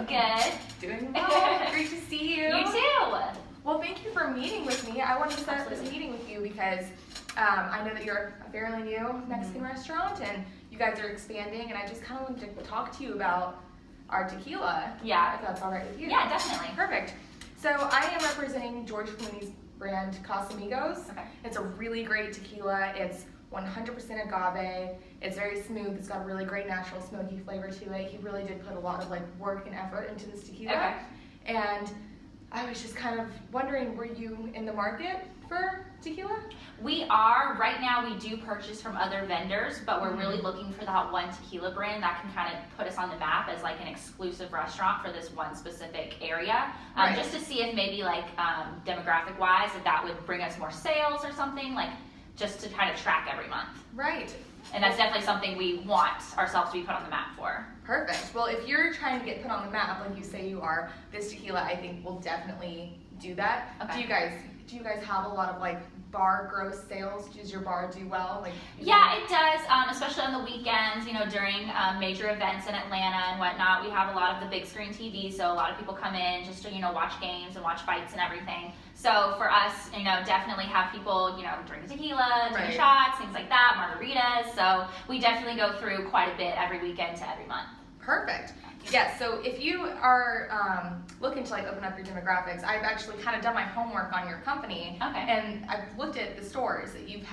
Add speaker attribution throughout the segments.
Speaker 1: Good.
Speaker 2: Doing well. Great to see you.
Speaker 1: You too.
Speaker 2: Well, thank you for meeting with me. I wanted to set up this meeting with you because I know that you're a fairly new Mexican restaurant and you guys are expanding, and I just kind of wanted to talk to you about our tequila.
Speaker 1: Yeah.
Speaker 2: If that's all right with you.
Speaker 1: Yeah, definitely.
Speaker 2: Perfect. So I am representing George Clooney's brand Casamigos.
Speaker 1: Okay.
Speaker 2: It's a really great tequila. It's 100% agave. It's very smooth. It's got a really great natural smoky flavor to it. He really did put a lot of work and effort into this tequila.
Speaker 1: Okay.
Speaker 2: And I was just kind of wondering, were you in the market for tequila?
Speaker 1: We are. Right now we do purchase from other vendors, but we're really looking for that one tequila brand that can kind of put us on the map as an exclusive restaurant for this one specific area.
Speaker 2: Right.
Speaker 1: Just to see if maybe demographic wise, if that would bring us more sales or something, just to kind of track every month.
Speaker 2: Right.
Speaker 1: And that's definitely something we want ourselves to be put on the map for.
Speaker 2: Perfect. Well, if you're trying to get put on the map like you say you are, this tequila I think will definitely do that.
Speaker 1: Okay.
Speaker 2: Do you guys have a lot of bar gross sales? Does your bar do well?
Speaker 1: Yeah, it does, especially on the weekends, during major events in Atlanta and whatnot. We have a lot of the big screen TVs, so a lot of people come in just to, watch games and watch fights and everything. So for us, definitely have people, drink tequila, drink
Speaker 2: Right.
Speaker 1: shots, things like that, margaritas. So we definitely go through quite a bit every weekend to every month.
Speaker 2: Perfect. Yes, so if you are looking to open up your demographics, I've actually kind of done my homework on your company.
Speaker 1: Okay.
Speaker 2: And I've looked at the stores that you've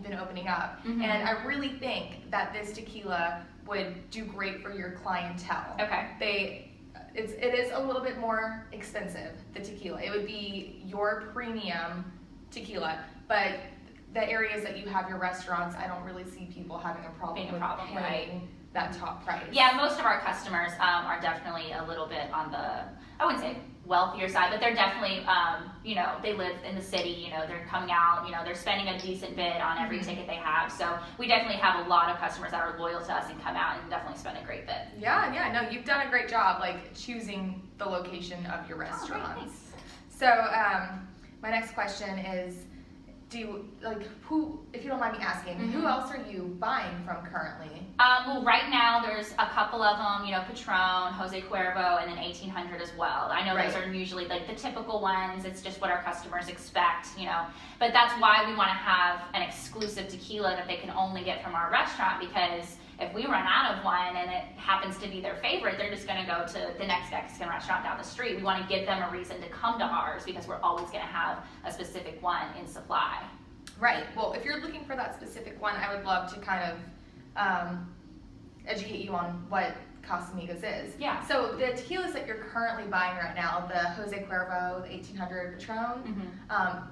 Speaker 2: been opening up.
Speaker 1: Mhm.
Speaker 2: And I really think that this tequila would do great for your clientele.
Speaker 1: Okay.
Speaker 2: It is a little bit more expensive, the tequila. It would be your premium tequila, but the areas that you have your restaurants, I don't really see people having a problem
Speaker 1: Being a
Speaker 2: with
Speaker 1: problem,
Speaker 2: paying that top price.
Speaker 1: Yeah, most of our customers are definitely a little bit on the, I wouldn't say wealthier side, but they're definitely, they live in the city, they're coming out, they're spending a decent bit on every ticket they have. So we definitely have a lot of customers that are loyal to us and come out and definitely spend a great bit.
Speaker 2: Yeah, no, you've done a great job, choosing the location of your
Speaker 1: Oh, great,
Speaker 2: restaurants.
Speaker 1: thanks.
Speaker 2: So, my next question is, who, if you don't mind me asking, who else are you buying from currently?
Speaker 1: Well, right now there's a couple of them, Patron, Jose Cuervo, and then 1800 as well. I know those are usually the typical ones. It's just what our customers expect, But that's why we want to have an exclusive tequila that they can only get from our restaurant, because if we run out of one and it happens to be their favorite, they're just going to go to the next Mexican restaurant down the street. We want to give them a reason to come to ours because we're always going to have a specific one in supply.
Speaker 2: Right. Well, if you're looking for that specific one, I would love to kind of educate you on what Casamigos is.
Speaker 1: Yeah.
Speaker 2: So the tequilas that you're currently buying right now, the Jose Cuervo, the 1800 Patron,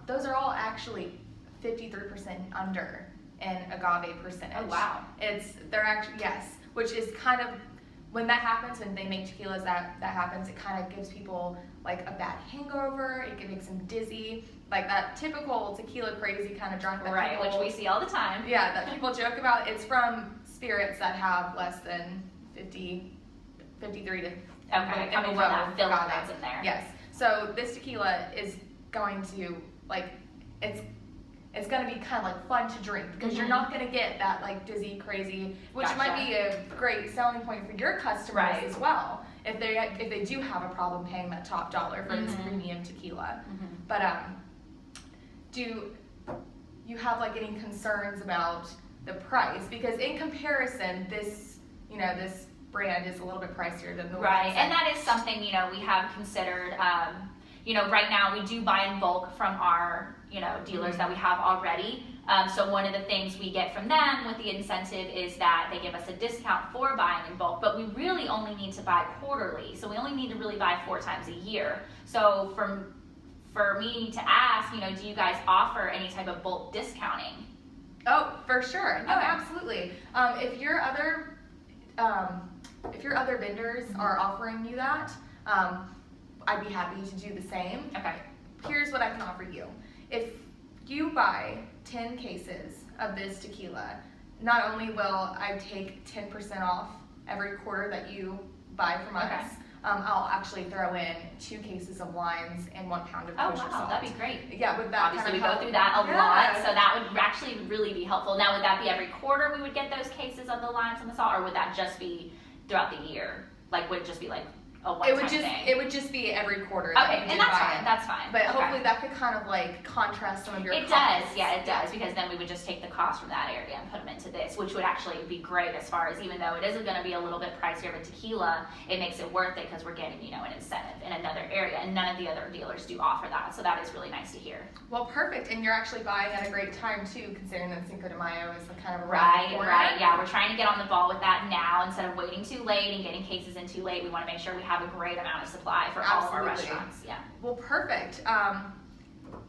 Speaker 2: those are all actually 53% under in agave percentage.
Speaker 1: Oh, wow.
Speaker 2: They're actually, yes, which is kind of, when that happens, when they make tequilas, that happens, it kind of gives people a bad hangover, it makes them dizzy, that typical tequila crazy kind of drunk that
Speaker 1: Right,
Speaker 2: people,
Speaker 1: which we see all the time.
Speaker 2: Yeah, that people joke about. It's from spirits that have less than 53 to
Speaker 1: Okay, coming from that filler that's in there.
Speaker 2: Yes. So this tequila is going to it's going to be kind of fun to drink because you're not going to get that dizzy, crazy, which
Speaker 1: Gotcha.
Speaker 2: might be a great selling point for your customers as well if they do have a problem paying that top dollar for this premium tequila. But do you have any concerns about the price? Because in comparison, this brand is a little bit pricier than the
Speaker 1: Right,
Speaker 2: ones
Speaker 1: and that is something, we have considered. Right now we do buy in bulk from our, dealers that we have already. So one of the things we get from them with the incentive is that they give us a discount for buying in bulk, but we really only need to buy quarterly. So we only need to really buy 4 times a year. So for me to ask, do you guys offer any type of bulk discounting?
Speaker 2: Oh, for sure. No,
Speaker 1: Okay.
Speaker 2: absolutely. If your other vendors are offering you that, I'd be happy to do the same.
Speaker 1: Okay.
Speaker 2: Here's what I can offer you. If you buy 10 cases of this tequila, not only will I take 10% off every quarter that you buy from us, I'll actually throw in 2 cases of wines and 1 pound of kosher salt.
Speaker 1: That'd be great.
Speaker 2: Yeah, with that
Speaker 1: Obviously,
Speaker 2: kind
Speaker 1: we
Speaker 2: of
Speaker 1: go
Speaker 2: help.
Speaker 1: through that a lot, so that would actually really be helpful. Now, would that be every quarter we would get those cases of the limes and the salt, or would that just be throughout the year? Would it just be a one-time thing.
Speaker 2: It would just be every quarter.
Speaker 1: Okay, and that's fine. That's fine.
Speaker 2: But
Speaker 1: okay.
Speaker 2: hopefully that could kind of like contrast some of your.
Speaker 1: It
Speaker 2: costs.
Speaker 1: does, yeah, it does, because then we would just take the cost from that area and put them into this, which would actually be great as far as, even though it isn't going to be a little bit pricier of a tequila, it makes it worth it because we're getting, you know, an incentive in another area, and none of the other dealers do offer that, so that is really nice to hear.
Speaker 2: Well, perfect, and you're actually buying at a great time too, considering that Cinco de Mayo is kind of around the corner.
Speaker 1: Right, yeah, we're trying to get on the ball with that now instead of waiting too late and getting cases in too late. We want to make sure we have a great amount of supply for all of our restaurants. Yeah.
Speaker 2: Well, perfect.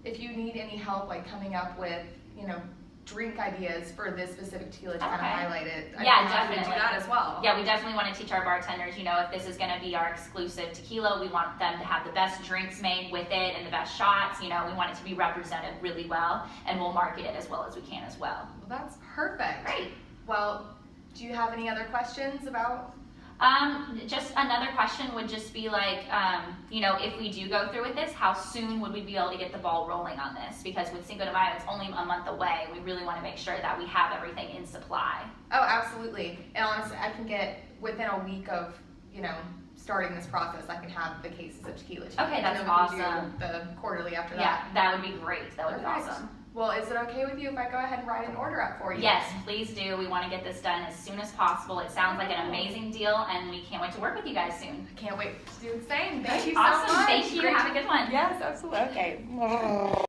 Speaker 2: If you need any help, like coming up with, you know, drink ideas for this specific tequila to kind of highlight it,
Speaker 1: definitely
Speaker 2: do that as well.
Speaker 1: Yeah, we definitely want to teach our bartenders, you know, if this is going to be our exclusive tequila, we want them to have the best drinks made with it and the best shots. You know, we want it to be represented really well, and we'll market it as well as we can as well.
Speaker 2: Well, that's perfect.
Speaker 1: Great.
Speaker 2: Well, do you have any other questions about?
Speaker 1: Just another question would just be like, you know, if we do go through with this, how soon would we be able to get the ball rolling on this? Because with Cinco de Mayo, it's only a month away. We really want to make sure that we have everything in supply.
Speaker 2: Oh, absolutely. And honestly, I can get within a week of, you know, starting this process, I can have the cases of tequila.
Speaker 1: Okay, that's awesome.
Speaker 2: The quarterly after that.
Speaker 1: Yeah, that would be great. That would be awesome.
Speaker 2: Well, is it okay with you if I go ahead and write an order up for you?
Speaker 1: Yes, please do. We want to get this done as soon as possible. It sounds like an amazing deal, and we can't wait to work with you guys soon.
Speaker 2: I can't wait to do the same. Thank you so
Speaker 1: awesome.
Speaker 2: much.
Speaker 1: Thank you. Have a good one.
Speaker 2: Yes, absolutely. Okay.